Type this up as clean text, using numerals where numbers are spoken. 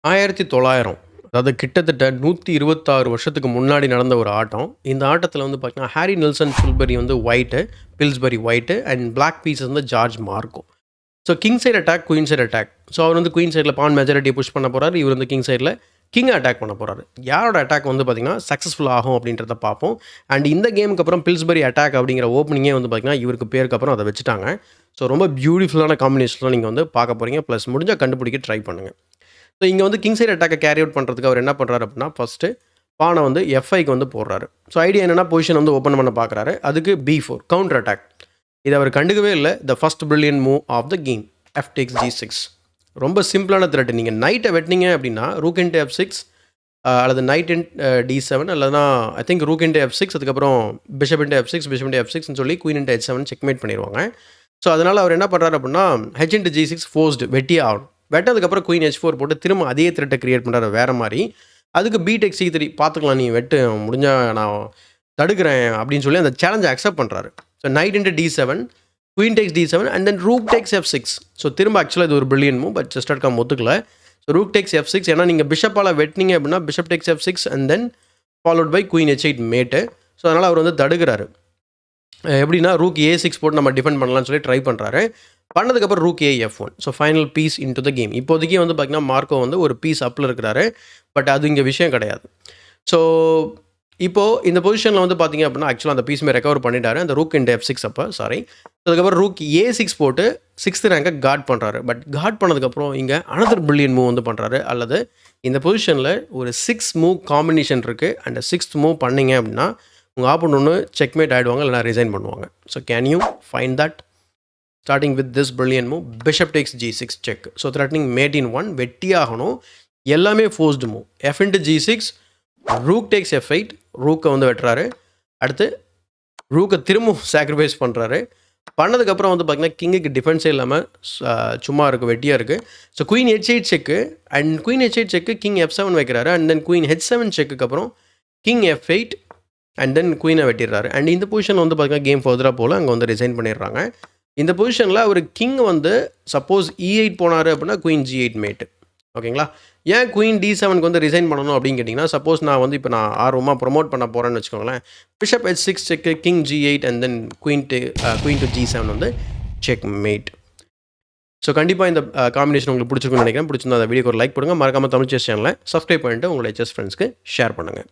1900 அதாவது கிட்டத்தட்ட 126 வருஷத்துக்கு முன்னாடி நடந்த ஒரு ஆட்டம். இந்த ஆட்டத்தில வந்து பார்த்தீங்கன்னா, ஹாரி நெல்சன் பில்ஸ்பரி வந்து ஒயிட்டு அண்ட் பிளாக் பீஸ் வந்து George Marco. So king side attack, queen side attack. So அவர் வந்து குயின் சைடில பான் மெஜாரிட்டியை புஷ் பண்ண போறாரு. இவர் வந்து கிங் சைடில கிங்க அட்டாக் பண்ண போறாரு. யாரோட அட்டாக் வந்து பார்த்தீங்கன்னா, சக்ஸஸ்ஃபுல் ஆகும் அப்படின்றத பார்ப்போம். அண்ட் இந்த கேமுக்கு அப்புறம் பில்ஸ்பரி அட்டாக் அப்படிங்கிற ஓப்பனிங்கே வந்து பார்த்தீங்கன்னா, இவருக்கு பேருக்கு அப்புறம் அதை வச்சுட்டாங்க. ஸோ ரொம்ப பியூட்டிஃபுல்லான காம்பினேஷன்லாம் நீங்க வந்து பார்க்க போறீங்க. ப்ளஸ் முடிஞ்சா கண்டுபிடிக்க ட்ரை பண்ணுங்க. ஸோ இங்கே வந்து கிங் சைட் அட்டாக்கை கேரி அவுட் பண்ணுறதுக்கு அவர் என்ன பண்ணுறாரு அப்படின்னா, ஃபஸ்ட்டு பானை வந்து எஃப்ஐக்கு வந்து போடுறாரு. ஸோ ஐடியா என்னென்னா பொசிஷன் வந்து ஓப்பன் பண்ண பார்க்குறாரு. அதுக்கு B4 கவுண்டர் அட்டாக். இதை அவர் கண்டுக்கவே இல்லை. The first brilliant move of the game F takes G6. ரொம்ப சிம்பிளான த்ரெட். நீங்கள் நைட்டை வெட்டினீங்க அப்படின்னா ரூக் இன்ட்டு F6 அல்லது நைட் இன் D7 அல்லதுனா I think rook into F6 அதுக்கப்புறம் bishop into F6 bishop into F6ன்னு சொல்லி குயின் இன்ட்டு H7 செக்மேட் பண்ணிடுவாங்க. ஸோ அதனால் அவர் என்ன பண்ணுறாரு அப்படின்னா H இன்ட்டு G6 ஃபோர்ஸ்டு வெட்டியே ஆகணும். வெட்டதுக்கப்புறம் குயின் H4 போட்டு திரும்ப அதே த்ரெட்டை கிரியேட் பண்ணுறாரு வேறு மாதிரி. அதுக்கு B takes C3 பார்த்துக்கலாம், நீ வெட்டு முடிஞ்சால் நான் தடுக்கிறேன் அப்படின்னு சொல்லி அந்த சேலஞ்சை அக்செப்ட் பண்ணுறாரு. So night into D7 queen tax D7 and then rook tax F6. So திரும்ப ஆக்சுவலாக இது ஒரு பிரில்லியன் மூவ், பட் ஜஸ்ட் அட்காம் ஒத்துக்கல. ஸோ ரூக் டேக்ஸ் F6 ஏன்னா நீங்கள் பிஷப்பால் வெட்டினீங்க அப்படின்னா bishop takes F6 and then followed by queen H8 mate. So அதனால் அவர் வந்து தடுக்கிறாரு. எப்படின்னா ரூக் A6 போட்டு நம்ம டிஃபெண்ட் பண்ணலாம்னு சொல்லி ட்ரை பண்ணுறாரு. பண்ணதுக்கப்புறம் rook AF1. So final piece into the game. இப்போதைக்கு வந்து பார்த்தீங்கன்னா மார்க்கோ வந்து ஒரு பீஸ் அப்பில் இருக்கிறாரு. பட் அது இங்கே விஷயம் கிடையாது. ஸோ இப்போது இந்த பொசிஷனில் வந்து பார்த்தீங்க அப்படின்னா ஆக்சுவலாக அந்த பீஸுமே ரெக்கவர் பண்ணிட்டாரு. அந்த ரூக் இன்டு F6 அப்போ அதுக்கப்புறம் ரூக் A6 போட்டு 6th ரேங்கை கார்ட் பண்ணுறாரு. பட் கார்ட் பண்ணதுக்கப்புறம் இங்கே அனதர் பிரில்லியன் மூவ் வந்து பண்ணுறாரு. அல்லது இந்த பொசிஷனில் ஒரு 6 மூவ் காம்பினேஷன் இருக்குது. அண்ட் 6th மூவ் பண்ணிங்க அப்படின்னா உங்கள் ஆப்போனன்ட் ஒன்று செக்மேட் ஆகிடுவாங்க, இல்லைனா ரிசைன் பண்ணுவாங்க. So can you find that? Starting with this brilliant move bishop takes G6 check. So threatening mate in 1 வெட்டியாகணும். எல்லாமே forced move. F into G6 rook takes F8 ரூக்கை வந்து வெட்டுறாரு. அடுத்து ரூக்கை திரும்பவும் சாக்ரிஃபைஸ் பண்ணுறாரு. பண்ணதுக்கப்புறம் வந்து பார்த்தீங்கன்னா கிங்குக்கு டிஃபென்ஸே இல்லாமல் சும்மா இருக்குது, வெட்டியாக இருக்குது. So queen H8 check and queen H8 check king F7 வைக்கிறாரு. அண்ட் தென் குயின் H7 செக்குக்கு அப்புறம் கிங் F8 அண்ட் தென் குயினை வெட்டிடுறாரு. அண்ட் இந்த பொசிஷனில் வந்து பார்த்தீங்கன்னா கேம் ஃபர்தராக போல் அங்கே வந்து ரிசைன் பண்ணிடுறாங்க. இந்த பொசிஷனில் அவர் கிங் வந்து சப்போஸ் E8 போனார் அப்படின்னா குயின் G8 மேட்டு. ஓகேங்களா? ஏன் குயின் D7க்கு வந்து ரிசைன் பண்ணணும் அப்படின்னு கேட்டிங்கன்னா, சப்போஸ் நான் வந்து இப்போ நான் ஆர்வமாக ப்ரொமோட் பண்ண போகிறேன்னு வச்சுக்கோங்களேன். Bishop H6 cheque king G8 and then queen to G7 வந்து செக் மேட். ஸோ கண்டிப்பாக இந்த காம்பினேஷன் உங்களுக்கு பிடிச்சிருக்குன்னு நினைக்கிறேன். பிடிச்சிருந்தா அந்த வீடியோக்கு ஒரு லைக் போடுங்க. மறக்காமல் தமிழ் செஸ் சேனலை சப்ஸ்கிரைப் பண்ணிட்டு உங்களுடைய செஸ் ஃப்ரெண்ட்ஸ்க்கு ஷேர் பண்ணுங்கள்.